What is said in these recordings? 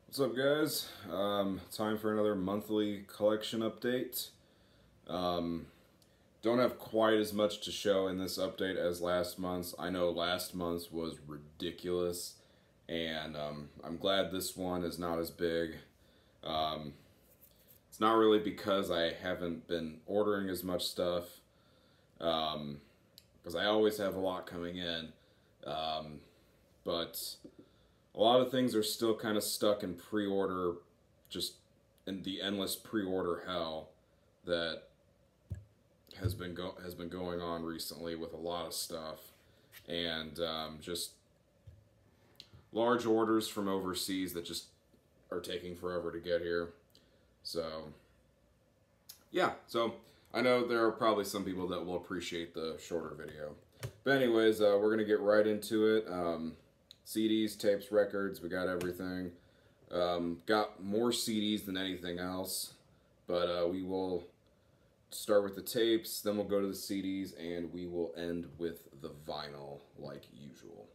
What's up, guys? Time for another monthly collection update. Don't have quite as much to show in this update as last month's. I know last month's was ridiculous, and I'm glad this one is not as big. It's not really because I haven't been ordering as much stuff, because I always have a lot coming in, but a lot of things are still kind of stuck in pre-order, just in the endless pre-order hell that has been going on recently with a lot of stuff, and just large orders from overseas that just are taking forever to get here. So yeah, so I know there are probably some people that will appreciate the shorter video, but anyways, we're gonna get right into it. CDs, tapes, records, we got everything. Got more CDs than anything else, but we will start with the tapes, then we'll go to the CDs, and we will end with the vinyl like usual.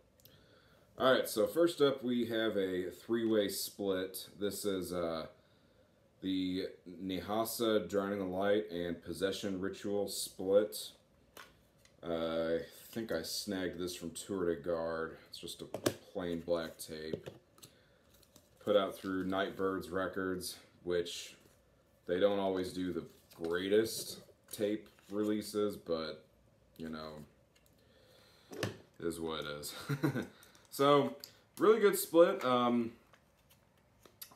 Alright, so first up we have a three-way split. This is the Nihasa Drowning the Light and Possession Ritual split. I think I snagged this from Tour de Garde. It's just a plain black tape. Put out through Nightbirds Records, which they don't always do the greatest tape releases, but, you know, it is what it is. So, really good split. The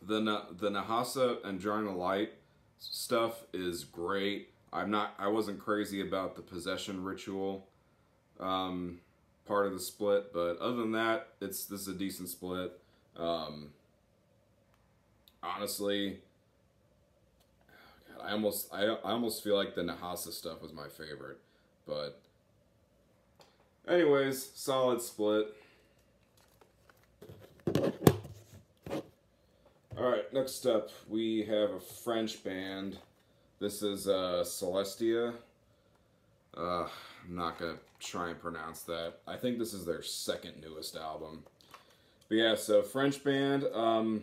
Nihasa and Drowning the Light stuff is great. I wasn't crazy about the Possession Ritual part of the split, but other than that, this is a decent split. Honestly, God, I almost feel like the Nihasa stuff was my favorite, but anyways, solid split. Alright, next up we have a French band. This is Celestia. I'm not gonna try and pronounce that. I think this is their second newest album. But yeah, so French band, I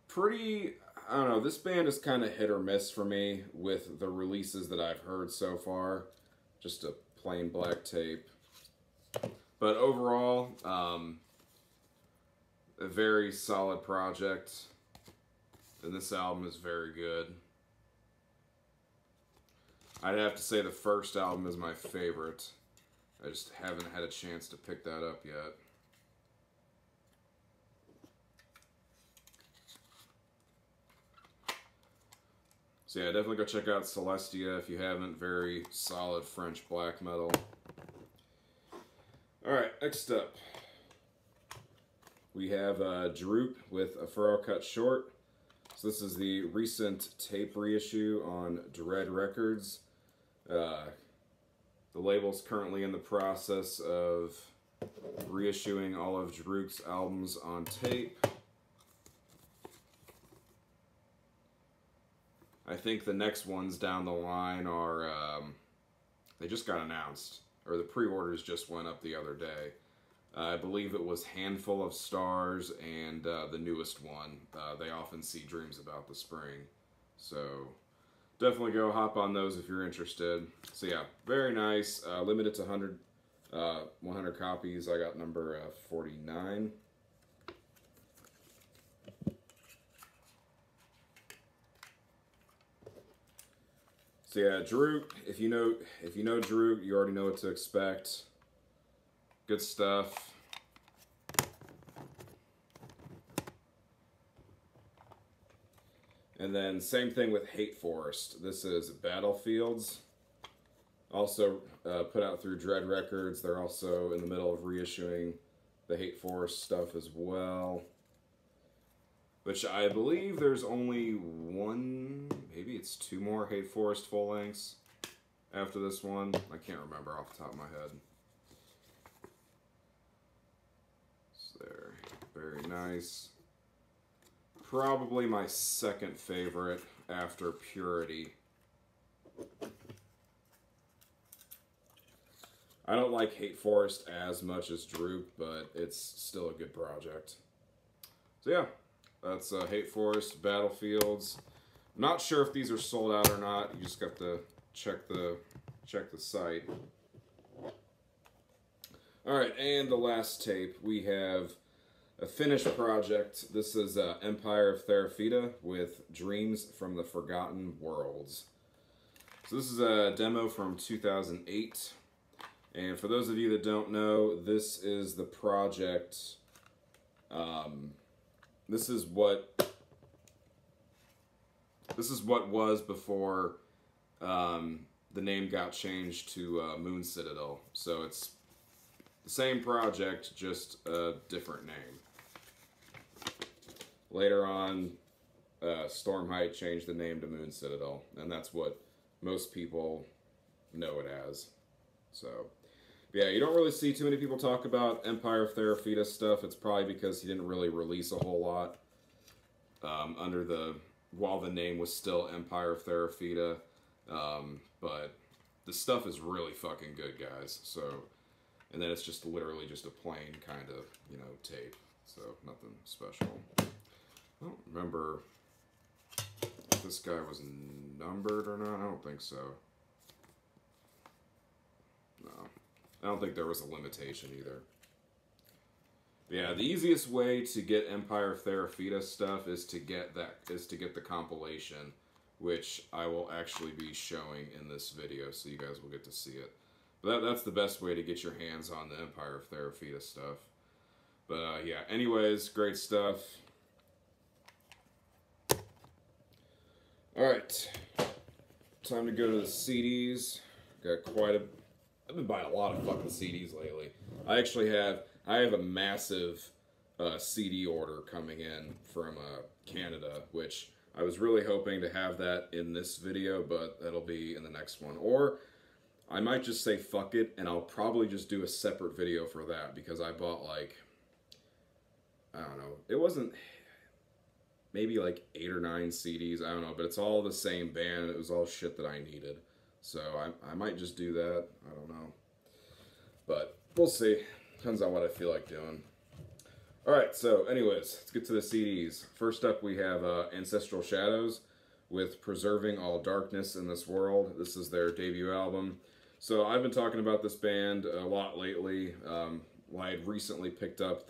don't know, this band is kind of hit or miss for me with the releases that I've heard so far. Just a plain black tape. But overall, a very solid project, and this album is very good. I'd have to say the first album is my favorite. I just haven't had a chance to pick that up yet. So yeah, definitely go check out Celestia if you haven't. Very solid French black metal. Alright, next up we have Droop with A Furrow Cut Short. So this is the recent tape reissue on Dread Records. The label's currently in the process of reissuing all of Droop's albums on tape. I think the next ones down the line are, they just got announced, or the pre-orders just went up the other day. I believe it was Handful of Stars and the newest one, They Often See Dreams About the Spring. So definitely go hop on those if you're interested. So yeah, very nice. Limited to 100 copies. I got number 49. So yeah, Droop. If you know Droop, you already know what to expect. Good stuff. And then same thing with Hate Forest. This is Battlefields. Also put out through Dread Records. They're also in the middle of reissuing the Hate Forest stuff as well. Which I believe there's only one, maybe it's two more Hate Forest full lengths after this one. I can't remember off the top of my head. There, very nice. Probably my second favorite after Purity. I don't like Hate Forest as much as Droop, but it's still a good project. So yeah, That's Hate Forest Battlefields. I'm not sure if these are sold out or not. You just got to check the site. All right, and the last tape, we have a finished project. This is Empire of Therafita with Dreams from the Forgotten Worlds. So this is a demo from 2008. And for those of you that don't know, this is the project. This is what was before the name got changed to Moon Citadel. So it's the same project, just a different name. Later on, Stormlight changed the name to Moon Citadel, and that's what most people know it as. So, yeah, you don't really see too many people talk about Empire of Therafita stuff. It's probably because he didn't really release a whole lot while the name was still Empire of Therafita. But the stuff is really fucking good, guys. So, and then it's just literally just a plain kind of, you know, tape. So, nothing special. I don't remember if this guy was numbered or not. I don't think so. No. I don't think there was a limitation either. But yeah, the easiest way to get Empire of Therafita stuff is to get the compilation, which I will actually be showing in this video, so you guys will get to see it. But that's the best way to get your hands on the Empire of Therafita stuff. But yeah, anyways, great stuff. Alright, time to go to the CDs. Got quite a... I've been buying a lot of fucking CDs lately. I have a massive CD order coming in from Canada, which I was really hoping to have that in this video, but that'll be in the next one. Or I might just say fuck it, and I'll probably just do a separate video for that, because I bought like, I don't know, it wasn't, maybe like 8 or 9 CDs, I don't know, but it's all the same band. It was all shit that I needed. So I might just do that. I don't know. But we'll see. Depends on what I feel like doing. Alright, so anyways, let's get to the CDs. First up we have Ancestral Shadows with Preserving All Darkness in This World. This is their debut album. So I've been talking about this band a lot lately. I had recently picked up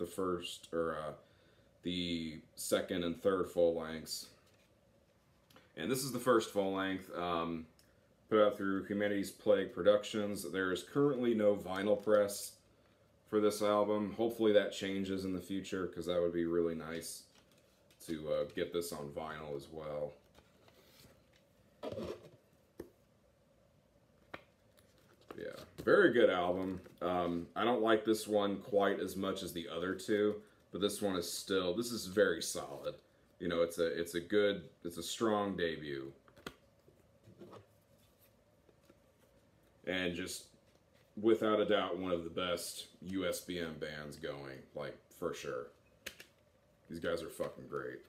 the second and third full lengths. And this is the first full length. Put out through Humanity's Plague Productions. There is currently no vinyl press for this album. Hopefully that changes in the future, because that would be really nice to get this on vinyl as well. Yeah, very good album. I don't like this one quite as much as the other two, but this one is still, this is very solid. You know, it's a strong debut. And just, without a doubt, one of the best USBM bands going, like, for sure. These guys are fucking great.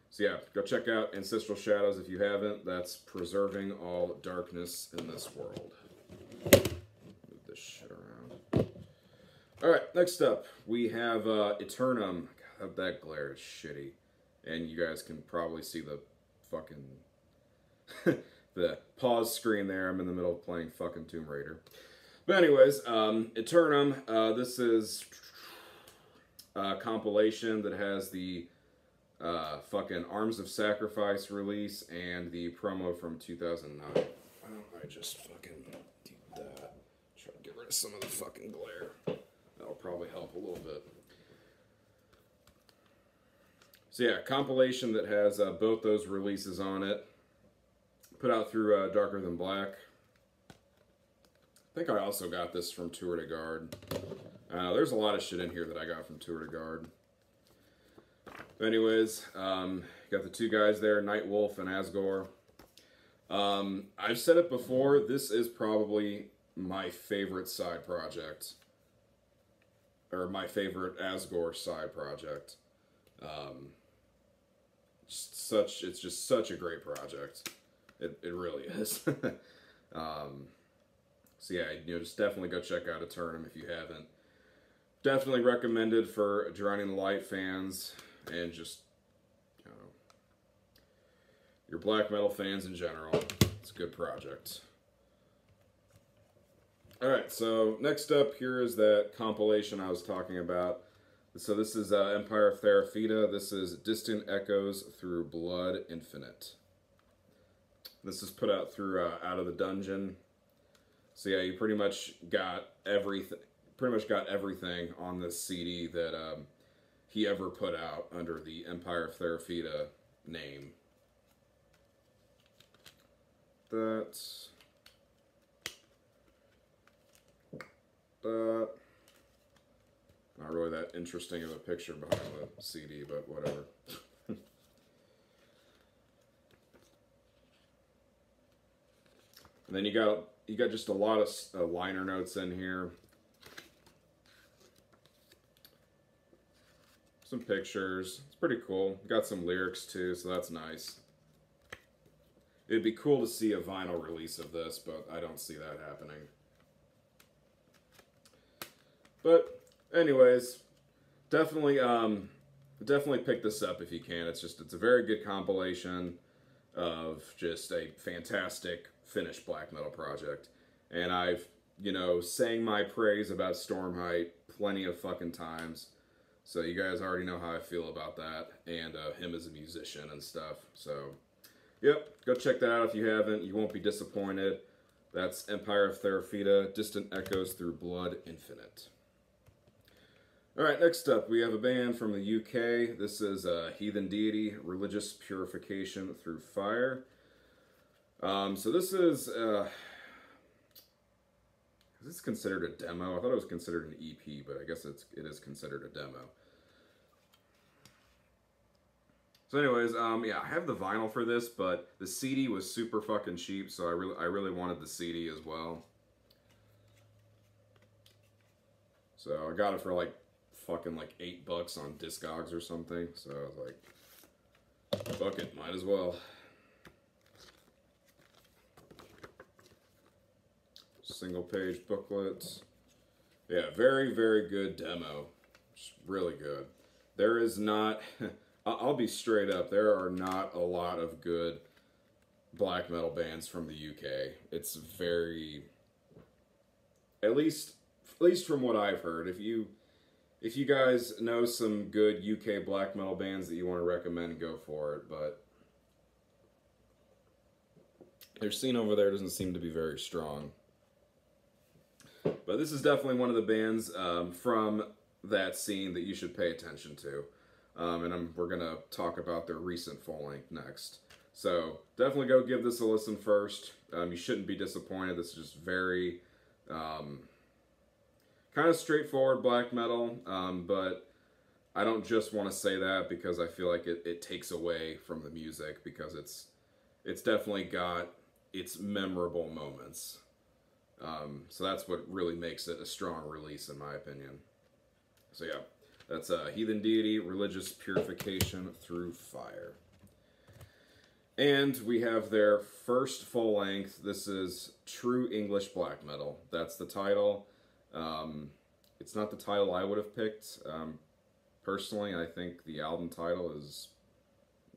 So yeah, go check out Ancestral Shadows if you haven't. That's Preserving All Darkness in This World. Move this shit around. Alright, next up, we have Eternum. God, that glare is shitty. And you guys can probably see the fucking... the pause screen there. I'm in the middle of playing fucking Tomb Raider. But anyways, Eternum, this is a compilation that has the fucking Arms of Sacrifice release and the promo from 2009. Why don't I just fucking do that? Try to get rid of some of the fucking glare. That'll probably help a little bit. So yeah, compilation that has both those releases on it. Put out through Darker Than Black. I think I also got this from Tour de Garde. There's a lot of shit in here that I got from Tour de Garde. But anyways, got the two guys there, Nightwolf and Asgore. I've said it before, this is probably my favorite side project. Or my favorite Asgore side project. It's just such a great project. It really is. So yeah, you know, just definitely go check out Eternum if you haven't. Definitely recommended for Drowning the Light fans, and just your black metal fans in general. It's a good project. Alright, so next up here is that compilation I was talking about. So this is Empire of Theraphita. This is Distant Echoes Through Blood Infinite. This is put out through Out of the Dungeon. So yeah, you pretty much got everything. On this CD that he ever put out under the Empire of Theraphita name. That's not really that interesting of a picture behind the CD, but whatever. And then you got just a lot of liner notes in here. Some pictures. It's pretty cool. Got some lyrics too, so that's nice. It'd be cool to see a vinyl release of this, but I don't see that happening. But anyways, definitely pick this up if you can. It's a very good compilation of just a fantastic finished black metal project. And I've, sang my praise about Stormheight plenty of fucking times. So you guys already know how I feel about that, and him as a musician and stuff. So, yep, go check that out if you haven't. You won't be disappointed. That's Empire of Theraphita, Distant Echoes Through Blood Infinite. Alright, next up, we have a band from the UK. This is Heathen Deity, Religious Purification Through Fire. So this is this considered a demo? I thought it was considered an EP, but I guess it is considered a demo. So anyways, yeah, I have the vinyl for this, but the CD was super fucking cheap, so I really wanted the CD as well. So I got it for like fucking like $8 on Discogs or something. So I was like, fuck it, might as well. Single page booklets. Yeah, very, very good demo. Just really good. There is not, I'll be straight up, there are not a lot of good black metal bands from the UK. It's very, at least from what I've heard. If you guys know some good UK black metal bands that you want to recommend, go for it. But their scene over there doesn't seem to be very strong. But this is definitely one of the bands from that scene that you should pay attention to. And we're going to talk about their recent full-length next. So definitely go give this a listen first. You shouldn't be disappointed. This is just very kind of straightforward black metal. But I don't just want to say that because I feel like it takes away from the music, because it's definitely got its memorable moments. So that's what really makes it a strong release, in my opinion. So yeah, that's Heathen Deity, Religious Purification Through Fire. And we have their first full length. This is True English Black Metal. That's the title. It's not the title I would have picked. Personally, I think the album title is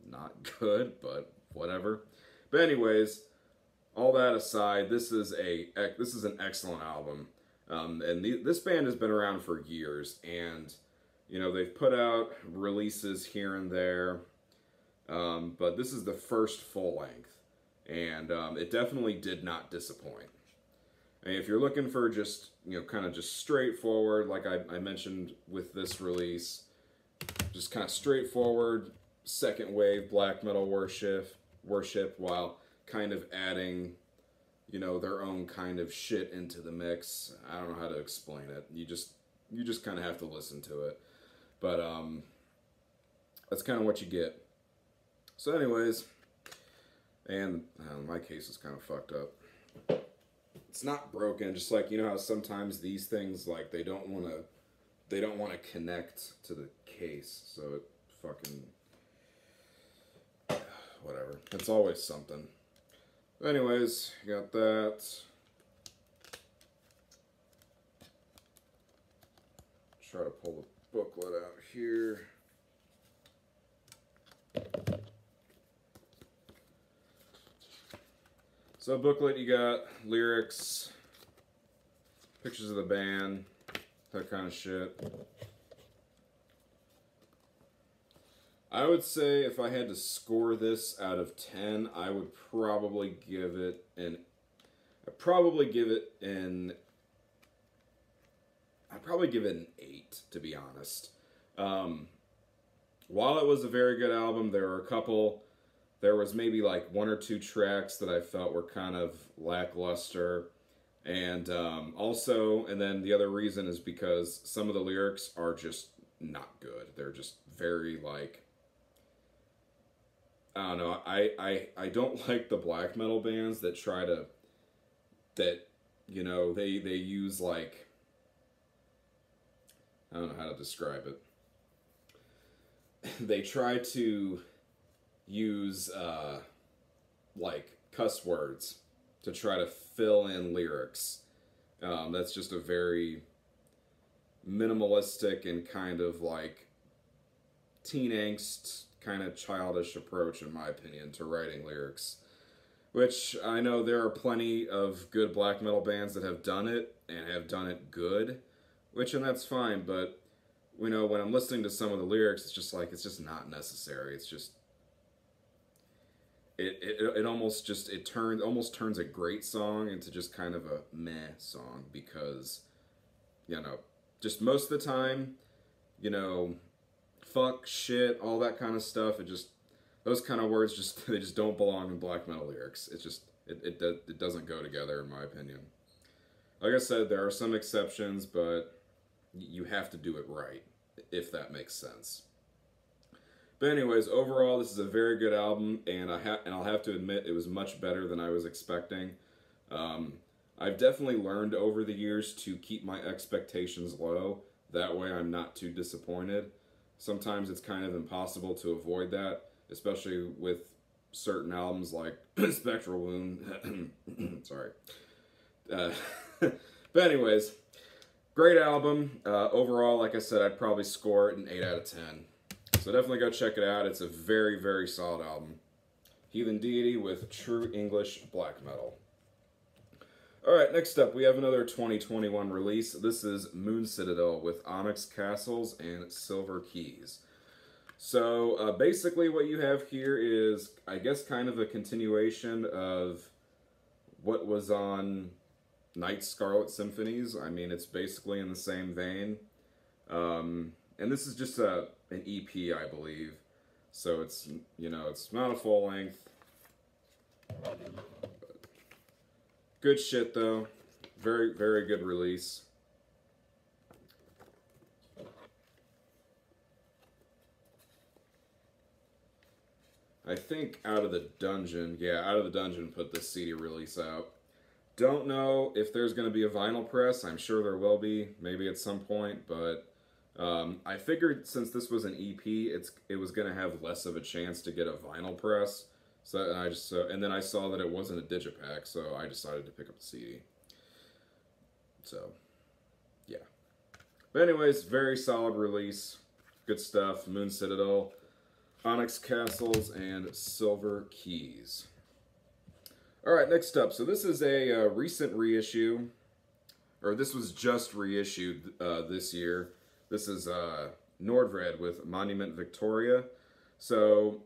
not good, but whatever. But anyways, all that aside, this is an excellent album, and this band has been around for years, and they've put out releases here and there, but this is the first full length, and it definitely did not disappoint. And if you're looking for just kind of just straightforward, like I mentioned with this release, just kind of straightforward second wave black metal worship while kind of adding, their own kind of shit into the mix. I don't know how to explain it. You just kind of have to listen to it. But that's kind of what you get. So anyways, and my case is kind of fucked up. It's not broken, just like, how sometimes these things, like, they don't want to connect to the case, so it fucking, whatever. It's always something. Anyways, you got that. Try to pull the booklet out here. So booklet, you got lyrics, pictures of the band, that kind of shit. I would say if I had to score this out of 10, I would probably give it an... I'd probably give it an 8, to be honest. While it was a very good album, there was maybe like 1 or 2 tracks that I felt were kind of lackluster. And and then the other reason is because some of the lyrics are just not good. They're just very like... I don't know, I don't like the black metal bands that try to, you know, they use like, I don't know how to describe it. They try to use, like, cuss words to try to fill in lyrics. That's just a very minimalistic and kind of like teen angst, kind of childish approach, in my opinion, to writing lyrics. Which I know there are plenty of good black metal bands that have done it, and have done it good, and that's fine, but, you know, when I'm listening to some of the lyrics, it's just like, it's just not necessary. It's just, it almost turns a great song into just kind of a meh song, because, you know, just most of the time, you know, fuck, shit, all that kind of stuff, those kind of words they just don't belong in black metal lyrics. It's just, it doesn't go together, in my opinion. Like I said, there are some exceptions, but you have to do it right, if that makes sense. But anyways, overall, this is a very good album, and I'll have to admit, it was much better than I was expecting. I've definitely learned over the years to keep my expectations low. That way I'm not too disappointed. Sometimes it's kind of impossible to avoid that, especially with certain albums like Spectral Wound. Sorry. But anyways, great album. Overall, like I said, I'd probably score it an 8 out of 10. So definitely go check it out. It's a very, very solid album. Heathen Deity with true English black metal. Alright, next up, we have another 2021 release. This is Moon Citadel with Onyx Castles and Silver Keys. So, basically what you have here is, I guess, kind of a continuation of what was on Night Scarlet Symphonies. I mean, it's basically in the same vein. And this is just an EP, I believe. So it's, you know, it's not a full length. Good shit, though. Very, very good release. I think Out of the Dungeon, put this CD release out. Don't know if there's going to be a vinyl press. I'm sure there will be, maybe at some point, but I figured since this was an EP, it was going to have less of a chance to get a vinyl press. And then I saw that it wasn't a digipack, so I decided to pick up the CD. So, yeah. But anyways, very solid release. Good stuff. Moon Citadel, Onyx Castles, and Silver Keys. Alright, next up. So this is a recent reissue, or this was just reissued this year. This is Nordvred with Monument Victoria. So,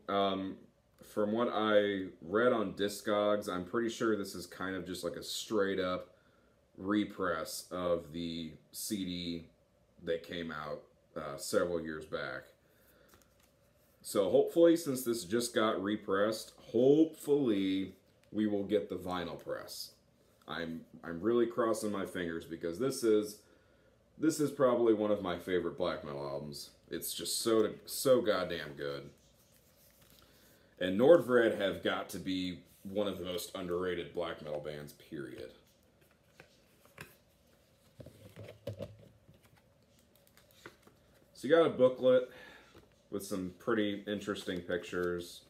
from what I read on Discogs, I'm pretty sure this is kind of just like a straight up repress of the CD that came out several years back. So hopefully, since this just got repressed, hopefully we will get the vinyl press. I'm really crossing my fingers, because this is probably one of my favorite black metal albums. It's just so goddamn good. And Nordvred have got to be one of the most underrated black metal bands, period. So you got a booklet with some pretty interesting pictures.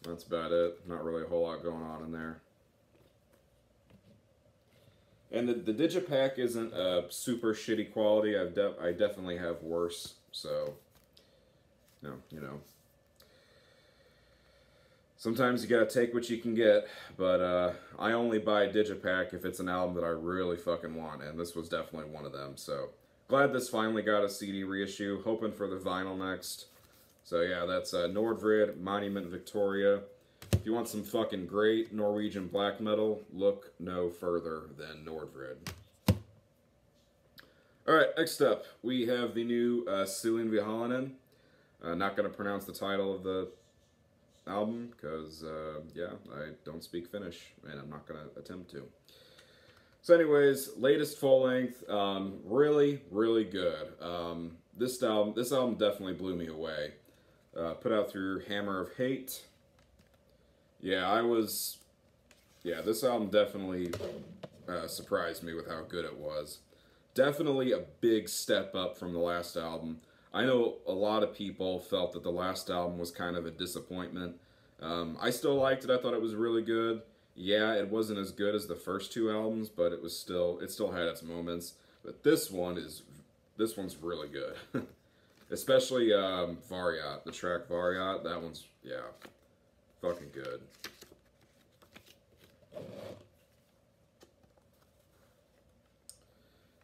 That's about it. Not really a whole lot going on in there. And the digipack isn't a super shitty quality. I definitely have worse, so... No, you know. sometimes you gotta take what you can get, but I only buy Digipack if it's an album that I really fucking want, and this was definitely one of them. So glad this finally got a CD reissue. Hoping for the vinyl next. So yeah, that's Nordvrid, Monument Victoria. If you want some fucking great Norwegian black metal, look no further than Nordvrid. Alright, next up, we have the new Silin Vihalainen. Not going to pronounce the title of the album, because, yeah, I don't speak Finnish, and I'm not going to attempt to. So anyways, latest full-length, really, really good. This album definitely blew me away. Put out through Hammer of Hate. Yeah, this album definitely surprised me with how good it was. Definitely a big step up from the last album. I know a lot of people felt that the last album was kind of a disappointment. I still liked it. I thought it was really good. Yeah, it wasn't as good as the first two albums, but it still had its moments. But this one's really good. Especially Variat, the track Variat. That one's, yeah, fucking good.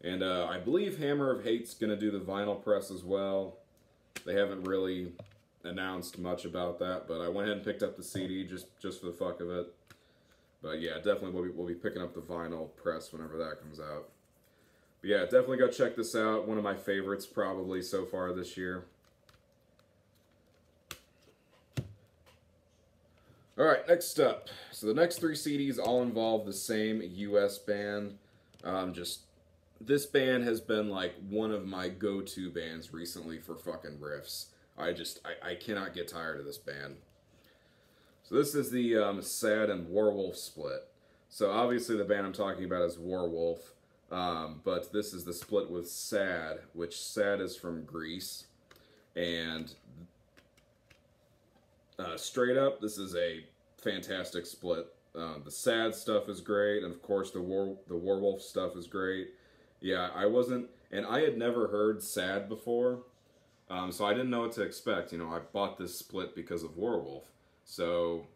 And I believe Hammer of Hate's going to do the vinyl press as well. They haven't really announced much about that, but I went ahead and picked up the CD just for the fuck of it. But yeah, definitely we'll be picking up the vinyl press whenever that comes out. But yeah, definitely go check this out. One of my favorites probably so far this year. Alright, next up. So the next three CDs all involve the same US band. This band has been like one of my go-to bands recently for fucking riffs. I cannot get tired of this band. So this is the Sad and Werewolf split. So obviously the band I'm talking about is Werewolf, but this is the split with Sad, which Sad is from Greece. And straight up, this is a fantastic split. The Sad stuff is great, and of course the Werewolf stuff is great. Yeah, I had never heard Sad before, so I didn't know what to expect. You know, I bought this split because of Werewolf. So,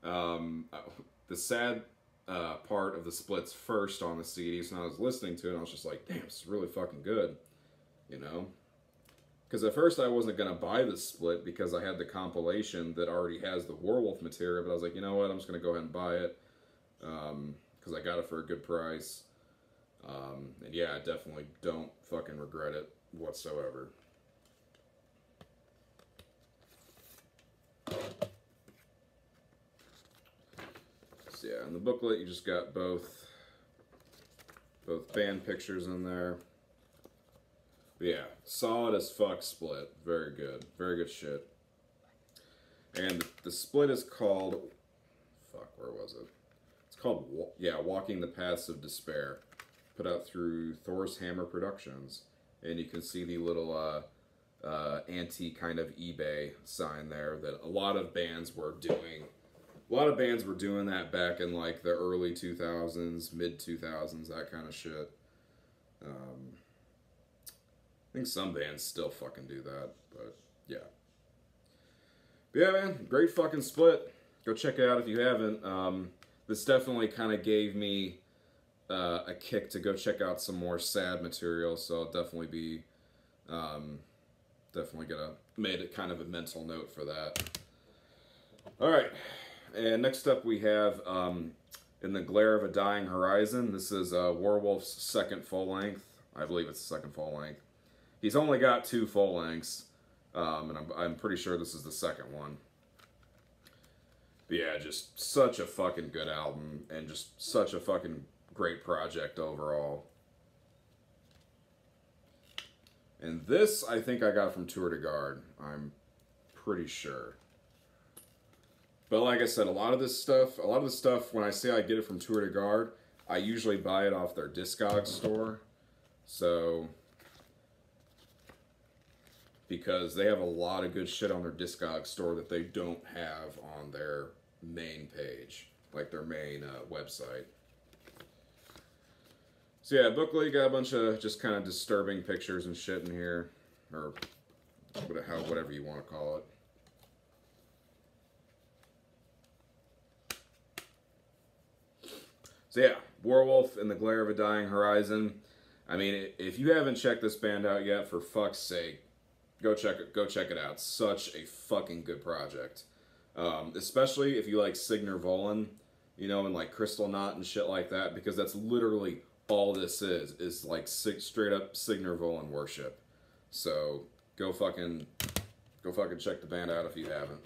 the Sad part of the split's first on the CD, so I was listening to it, and I was just like, damn, this is really fucking good, you know? Because at first I wasn't going to buy this split because I had the compilation that already has the Werewolf material, but I was like, you know what, I'm just going to go ahead and buy it, because I got it for a good price. And yeah, I definitely don't fucking regret it whatsoever. So yeah, in the booklet you just got both band pictures in there. But yeah, solid as fuck split. Very good. Very good shit. And the split is called, fuck, where was it? It's called, yeah, Walking the Paths of Despair. Put out through Thor's Hammer Productions, and you can see the little anti kind of eBay sign there that a lot of bands were doing. A lot of bands were doing that back in like the early 2000s, mid 2000s, that kind of shit. I think some bands still fucking do that, but yeah. But yeah, man, great fucking split. Go check it out if you haven't. This definitely kind of gave me a kick to go check out some more Sad material, so I'll definitely be made it kind of a mental note for that. Alright, and next up we have In the Glare of a Dying Horizon. This is Werewolf's second full-length. I believe it's the second full-length. He's only got 2 full-lengths, and I'm pretty sure this is the second one. But yeah, just such a fucking good album, and just such a fucking great project overall. And this, I think I got from Tour de Garde. I'm pretty sure. But like I said, a lot of this stuff, when I say I get it from Tour de Garde, I usually buy it off their Discogs store. So, because they have a lot of good shit on their Discogs store that they don't have on their main page, like their main website. So yeah, booklet, you got a bunch of just kind of disturbing pictures and shit in here, or whatever you want to call it. So yeah, Werewolf in the Glare of a Dying Horizon. I mean, if you haven't checked this band out yet, for fuck's sake, go check it out. Such a fucking good project. Especially if you like Signor Volan, you know, and like Crystal Knot and shit like that, because that's literally all this is like straight up Signor Volan worship. So go fucking check the band out if you haven't.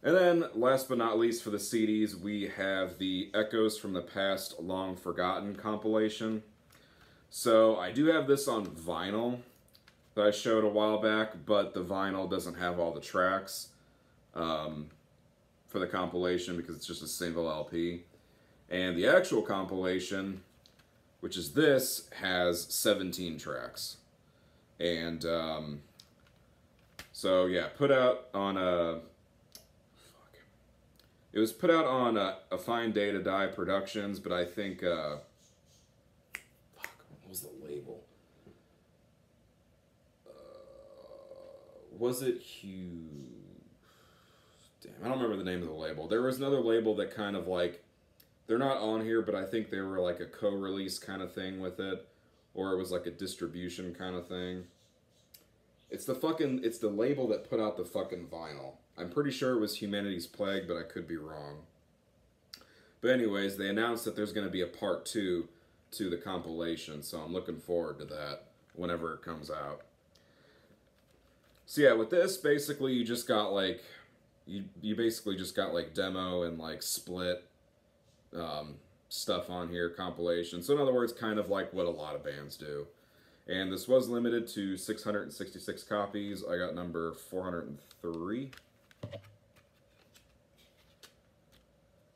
And then, last but not least for the CDs, we have the Echoes from the Past Long Forgotten compilation. So, I do have this on vinyl that I showed a while back, but the vinyl doesn't have all the tracks for the compilation because it's just a single LP. And the actual compilation, which is this, has 17 tracks. And, so yeah, put out on a... It was put out on A Fine Day to Die Productions, but I think, what was the label? Was it Hugh? Damn, I don't remember the name of the label. There was another label that kind of like, they're not on here, but I think they were like a co-release kind of thing with it, or it was like a distribution kind of thing. It's the label that put out the fucking vinyl. I'm pretty sure it was Humanity's Plague, but I could be wrong. But anyways, they announced that there's going to be a part 2 to the compilation, so I'm looking forward to that whenever it comes out. So yeah, with this, basically you just got like, you basically just got like demo and like split stuff on here, compilation. So in other words, kind of like what a lot of bands do. And this was limited to 666 copies. I got number 403.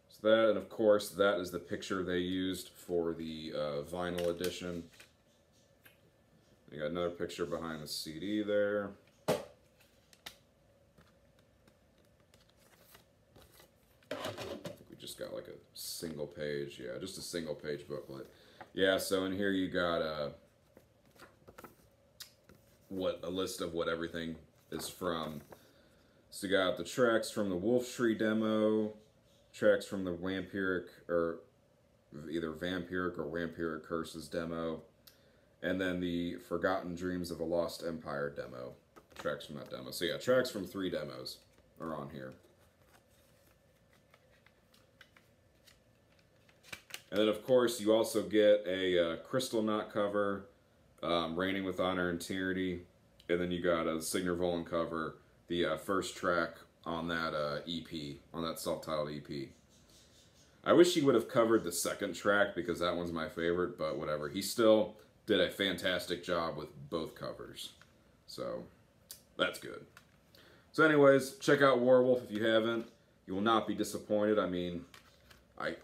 So that, and of course, that is the picture they used for the vinyl edition. You got another picture behind the CD there. I think we just got like a single page, yeah, just a single page booklet. Yeah, so in here you got a list of what everything is from. So you got the tracks from the Wolftree demo, tracks from the Vampiric, or either Vampiric or Vampiric Curses demo, and then the Forgotten Dreams of a Lost Empire demo. Tracks from that demo. So yeah, tracks from 3 demos are on here. And then of course you also get a Crystal Knot cover, Reigning with Honor and Tyranny, and then you got a Signor Volan cover, the first track on that EP, on that self-titled EP. I wish he would have covered the second track because that one's my favorite, but whatever. He still did a fantastic job with both covers. So, that's good. So anyways, check out Werewolf if you haven't. You will not be disappointed. I mean, I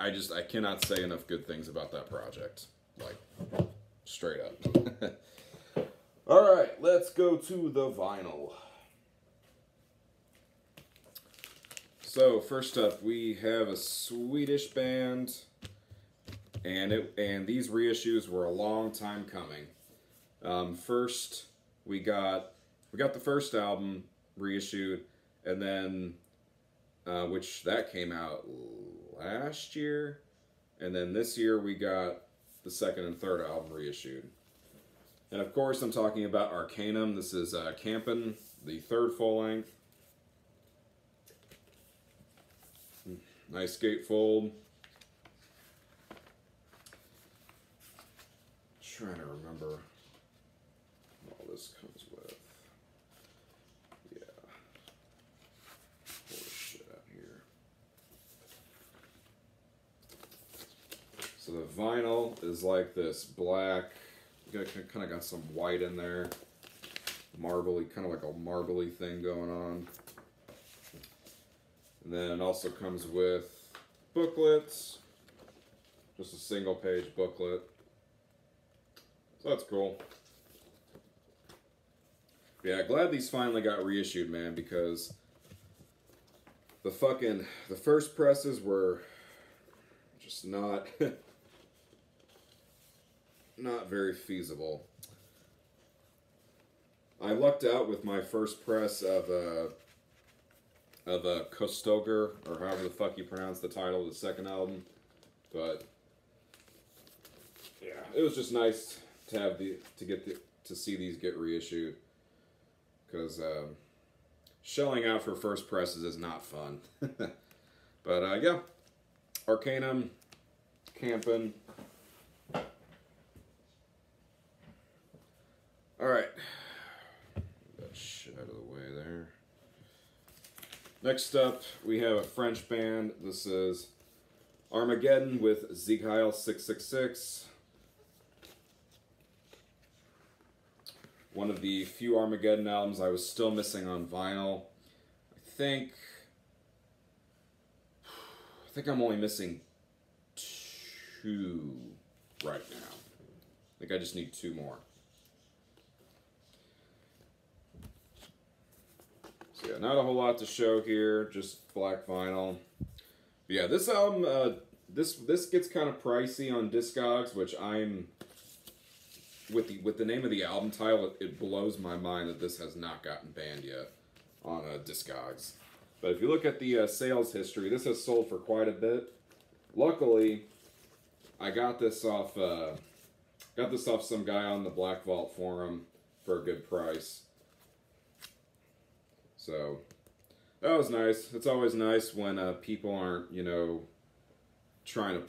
cannot say enough good things about that project. Like, straight up. Alright, let's go to the vinyl. So, first up, we have a Swedish band, and these reissues were a long time coming. First, we got the first album reissued, and then, which that came out last year, and then this year we got the second and third album reissued. And of course, I'm talking about Arcanum. This is Campen, the third full-length. Nice gatefold. Trying to remember what all this comes with. Yeah. Pull this shit out here. So the vinyl is like this black. You kind of got some white in there. Marbly, kind of like a marbly thing going on. And then it also comes with booklets. Just a single page booklet. So that's cool. Yeah, glad these finally got reissued, man, because the first presses were just not not very feasible. I lucked out with my first press of Kostoger, or however the fuck you pronounce the title of the second album. But yeah, it was just nice to have to see these get reissued, because shelling out for first presses is not fun. But yeah, Arcanum, camping. All right, that shit out of the way there. Next up, we have a French band. This is Armageddon with Sieg Heil 666. One of the few Armageddon albums I was still missing on vinyl. I think I'm only missing 2 right now. I think I just need 2 more. So yeah, not a whole lot to show here, just black vinyl. But yeah, this album, this gets kind of pricey on Discogs, which I'm, with the name of the album title, it blows my mind that this has not gotten banned yet on Discogs. But if you look at the sales history, this has sold for quite a bit. Luckily, I got this off some guy on the Black Vault forum for a good price. So that was nice. It's always nice when people aren't, you know, trying to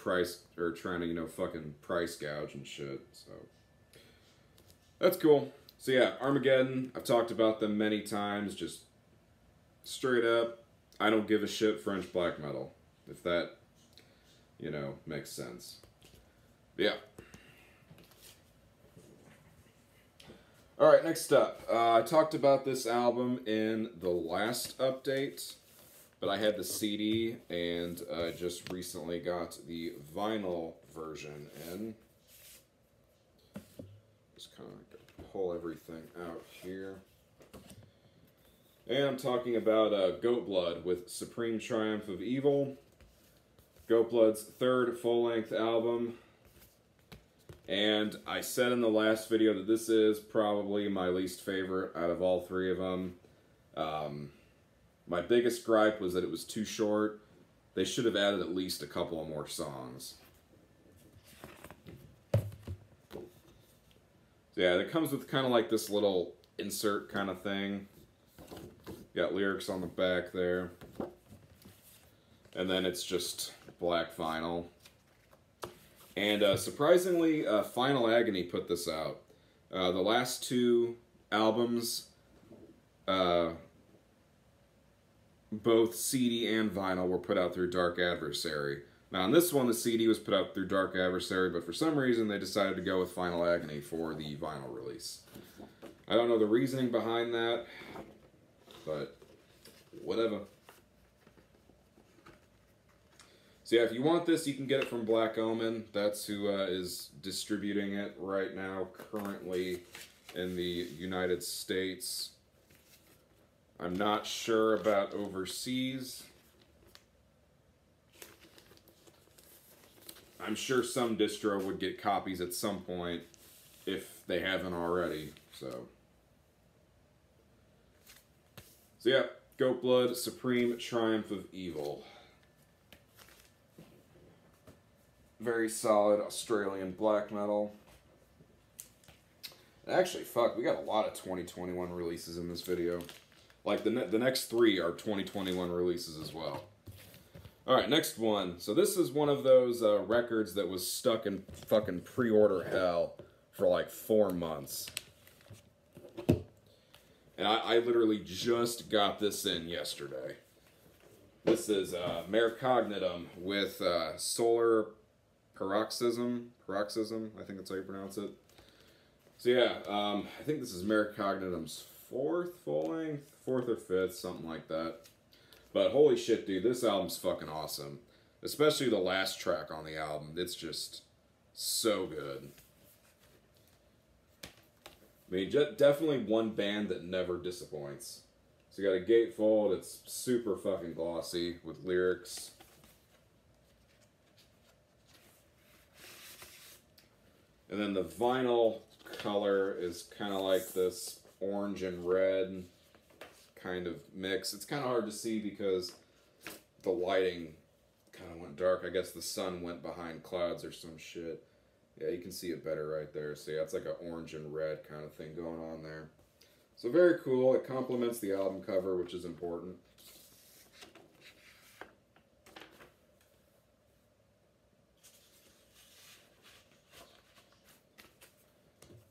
fucking price gouge and shit. So that's cool. So yeah, Armageddon, I've talked about them many times. Just straight up, I don't give a shit French black metal, if that, you know, makes sense. But yeah. Alright, next up. I talked about this album in the last update, but I had the CD, and I just recently got the vinyl version in. Just kind of pull everything out here. And I'm talking about Goat Blood with Supreme Triumph of Evil. Goat Blood's 3rd full-length album. And I said in the last video that this is probably my least favorite out of all 3 of them. My biggest gripe was that it was too short. They should have added at least a couple of more songs. So yeah, it comes with kind of like this little insert kind of thing. Got lyrics on the back there. And then it's just black vinyl. And surprisingly, Final Agony put this out. The last 2 albums, both CD and vinyl, were put out through Dark Adversary. Now on this one, the CD was put out through Dark Adversary, but for some reason they decided to go with Final Agony for the vinyl release. I don't know the reasoning behind that, but whatever. So yeah, if you want this, you can get it from Black Omen. That's who is distributing it right now, currently in the United States. I'm not sure about overseas. I'm sure some distro would get copies at some point, if they haven't already, so yeah, Goat Blood, Supreme Triumph of Evil. Very solid Australian black metal. Actually, fuck, we got a lot of 2021 releases in this video. Like, the next 3 are 2021 releases as well. Alright, next one. So this is one of those records that was stuck in fucking pre-order hell for like 4 months. And I literally just got this in yesterday. This is Merecognitum with Solar Paroxysm, I think that's how you pronounce it. So yeah, I think this is Merecognitum's 4th full-length, 4th or 5th, something like that. But holy shit, dude, this album's fucking awesome. Especially the last track on the album. It's just so good. I mean, definitely one band that never disappoints. So you got a gatefold, it's super fucking glossy with lyrics. And then the vinyl color is kind of like this orange and red kind of mix. It's kind of hard to see because the lighting kind of went dark. I guess the sun went behind clouds or some shit. Yeah, you can see it better right there. So yeah, it's like an orange and red kind of thing going on there. So very cool. It complements the album cover, which is important.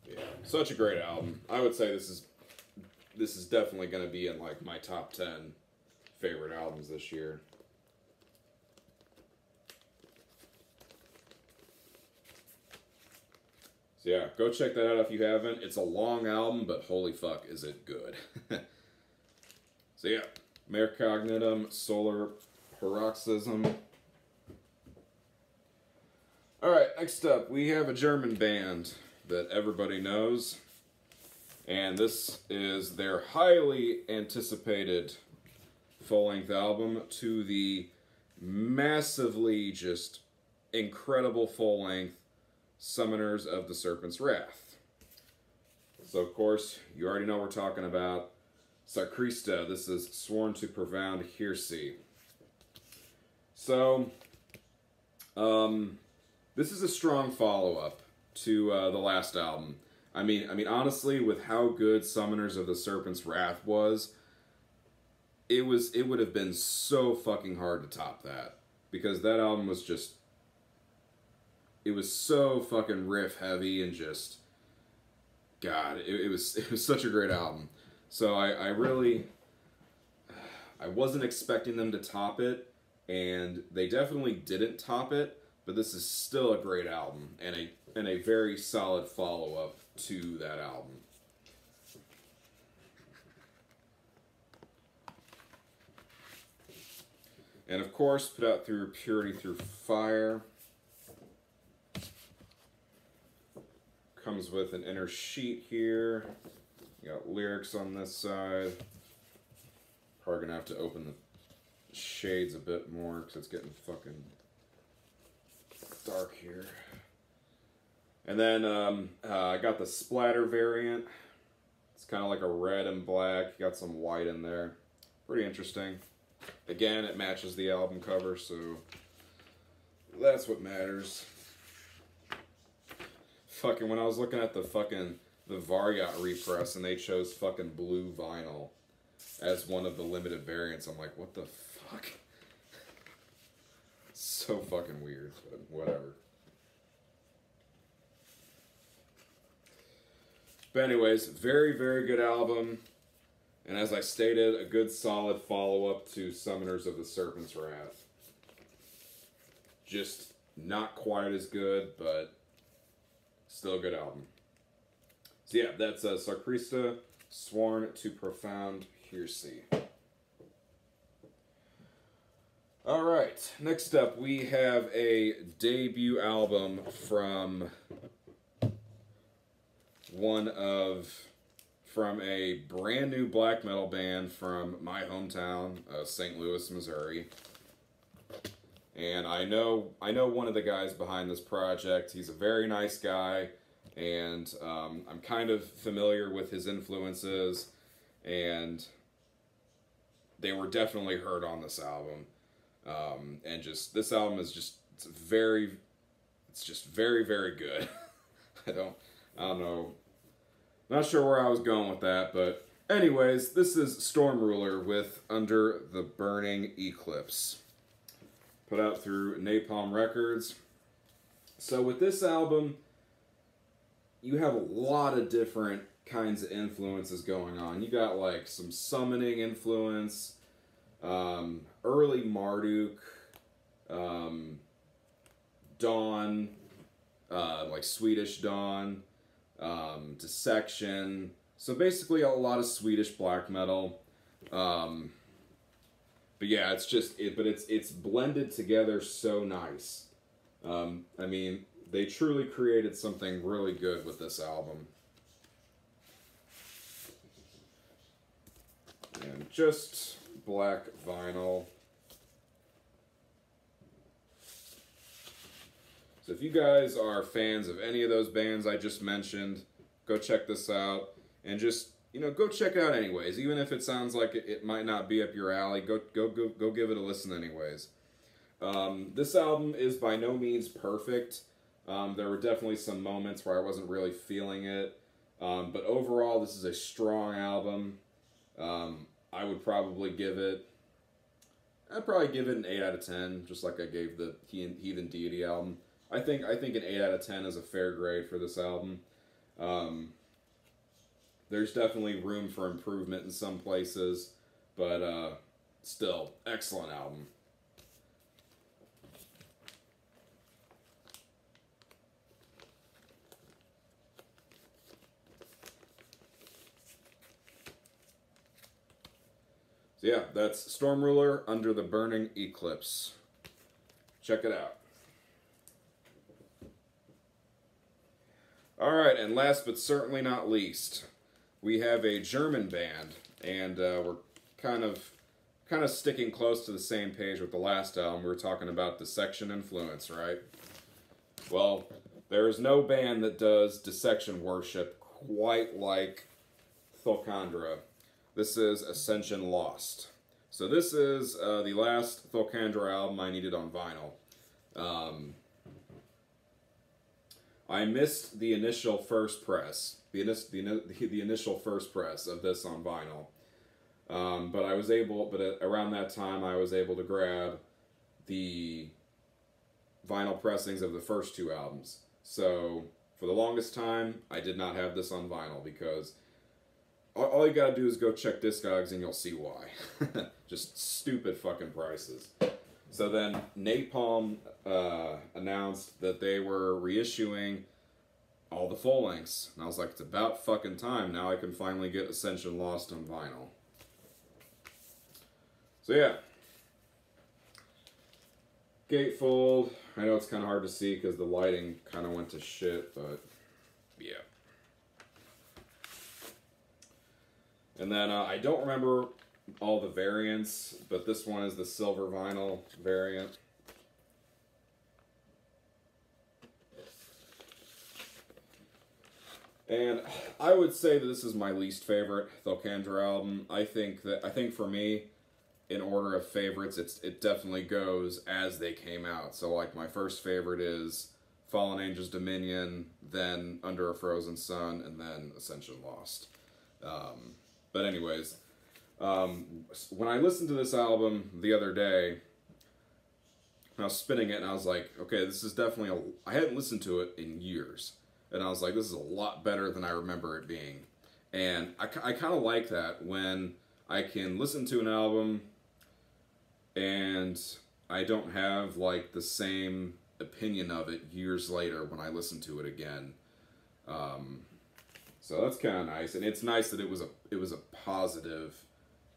Yeah, such a great album. I would say this is definitely going to be in like my top 10 favorite albums this year. So yeah, go check that out if you haven't. It's a long album, but holy fuck, is it good. So yeah, Merecognitum, Solar Paroxysm. Alright, next up, we have a German band that everybody knows. And this is their highly anticipated full-length album to the massively just incredible full-length Summoners of the Serpent's Wrath. So, of course, you already know what we're talking about. Sarcrista, this is Sworn to Profound Heresy. So, this is a strong follow-up to the last album. I mean, honestly, with how good Summoners of the Serpent's Wrath was, it would have been so fucking hard to top that. Because that album was just... It was so fucking riff heavy and just... God, it was such a great album. So I really... I wasn't expecting them to top it, and they definitely didn't top it, but this is still a great album, and a very solid follow-up to that album. And of course, put out through Purity Through Fire. Comes with an inner sheet here. You got lyrics on this side. Probably gonna have to open the shades a bit more because it's getting fucking dark here. And then I got the splatter variant. It's kind of like a red and black. Got some white in there. Pretty interesting. Again, it matches the album cover, so that's what matters. Fucking, when I was looking at the Varyat repress and they chose fucking blue vinyl as one of the limited variants, I'm like, what the fuck? So fucking weird, but whatever. But anyways, very, very good album. And as I stated, a good solid follow-up to Summoners of the Serpent's Wrath. Just not quite as good, but still a good album. So yeah, that's Sarcrista, Sworn to Profound Heresy. Alright, next up we have a debut album from a brand new black metal band from my hometown, St. Louis, Missouri. And I know one of the guys behind this project. He's a very nice guy, and I'm kind of familiar with his influences, and they were definitely heard on this album. And just this album is just it's just very, very good. I don't know. Not sure where I was going with that, but anyways, this is Storm Ruler with Under the Burning Eclipse. Put out through Napalm Records. So with this album, you have a lot of different kinds of influences going on. You got like some summoning influence, early Marduk, Dawn, like Swedish Dawn, Dissection. So basically a lot of Swedish black metal. But yeah, it's blended together so nice. I mean, they truly created something really good with this album. And just black vinyl. So if you guys are fans of any of those bands I just mentioned, go check this out. And just, go check it out anyways. Even if it sounds like it might not be up your alley, go give it a listen anyways. This album is by no means perfect. There were definitely some moments where I wasn't really feeling it. But overall, this is a strong album. I would probably give it... I'd probably give it an 8 out of 10, just like I gave the Heathen Deity album. I think an 8 out of 10 is a fair grade for this album. There's definitely room for improvement in some places, but still, excellent album. So yeah, that's Storm Ruler Under the Burning Eclipse. Check it out. Alright, and last but certainly not least, we have a German band, and we're kind of sticking close to the same page with the last album. We were talking about dissection influence, right? Well, there is no band that does dissection worship quite like Thulkandra. This is Ascension Lost. So this is the last Thulkandra album I needed on vinyl. I missed the initial first press, the initial first press of this on vinyl. But around that time I was able to grab the vinyl pressings of the first two albums. So for the longest time, I did not have this on vinyl because all you gotta do is go check Discogs and you'll see why. Just stupid fucking prices. So then Napalm announced that they were reissuing all the full lengths. And I was like, it's about fucking time. Now I can finally get Ascension Lost on vinyl. So yeah. Gatefold. I know it's kind of hard to see because the lighting kind of went to shit, but yeah. And then I don't remember all the variants, but this one is the silver vinyl variant. And I would say that this is my least favorite Thulkandra album. I think for me, in order of favorites, it definitely goes as they came out. So like my first favorite is Fallen Angels Dominion, then Under a Frozen Sun, and then Ascension Lost. But anyways, when I listened to this album the other day, I was spinning it and I was like, okay, this is definitely I hadn't listened to it in years. And I was like, this is a lot better than I remember it being. And I kind of like that when I can listen to an album and I don't have like the same opinion of it years later when I listen to it again. So that's kind of nice, and it's nice that it was a positive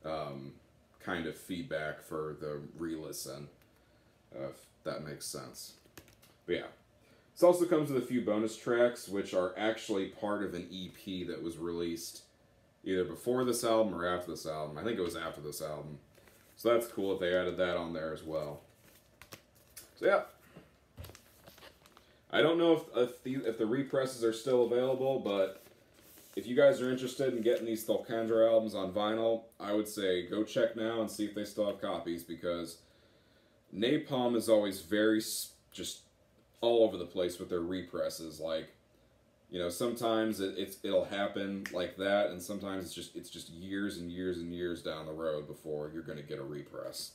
kind of feedback for the re-listen, if that makes sense. But yeah, this also comes with a few bonus tracks, which are actually part of an EP that was released either before this album or after this album. I think it was after this album, so that's cool that they added that on there as well. So yeah. I don't know if the represses are still available, but if you guys are interested in getting these Thulkandra albums on vinyl, I would say go check now and see if they still have copies, because Napalm is always very just all over the place with their represses. Like, you know, sometimes it'll happen like that, and sometimes it's just years and years and years down the road before you're going to get a repress.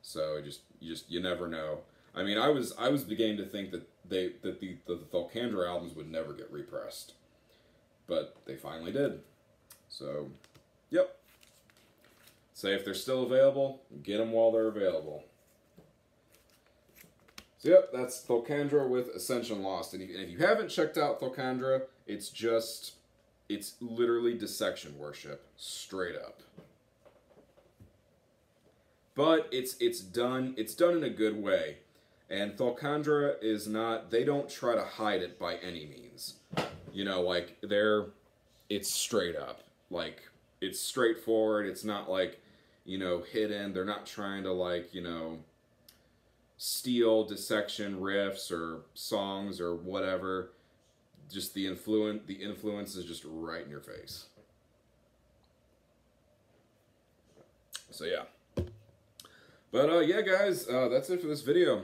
So you never know. I mean, I was beginning to think that the Thulkandra albums would never get repressed, but they finally did. So, yep. Say if they're still available, get them while they're available. So yep, that's Thulkandra with Ascension Lost. And if you haven't checked out Thulkandra, it's literally dissection worship, straight up. But it's done in a good way. And Thulkandra is not, they don't try to hide it by any means. You know, like, it's straight up. Like, it's straightforward. It's not like, you know, hidden. They're not trying to, like, you know, steal dissection riffs or songs or whatever. Just the influence is just right in your face. So yeah. But yeah, guys, that's it for this video.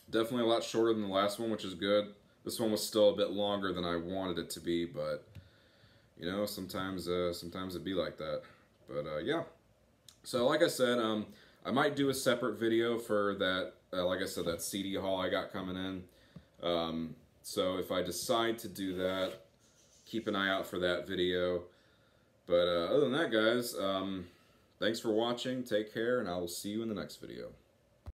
Definitely a lot shorter than the last one, which is good. This one was still a bit longer than I wanted it to be, but you know, sometimes it'd be like that. But yeah. So like I said, I might do a separate video for that. Like I said, that CD haul I got coming in. So if I decide to do that, keep an eye out for that video. But other than that, guys, thanks for watching. Take care, and I will see you in the next video.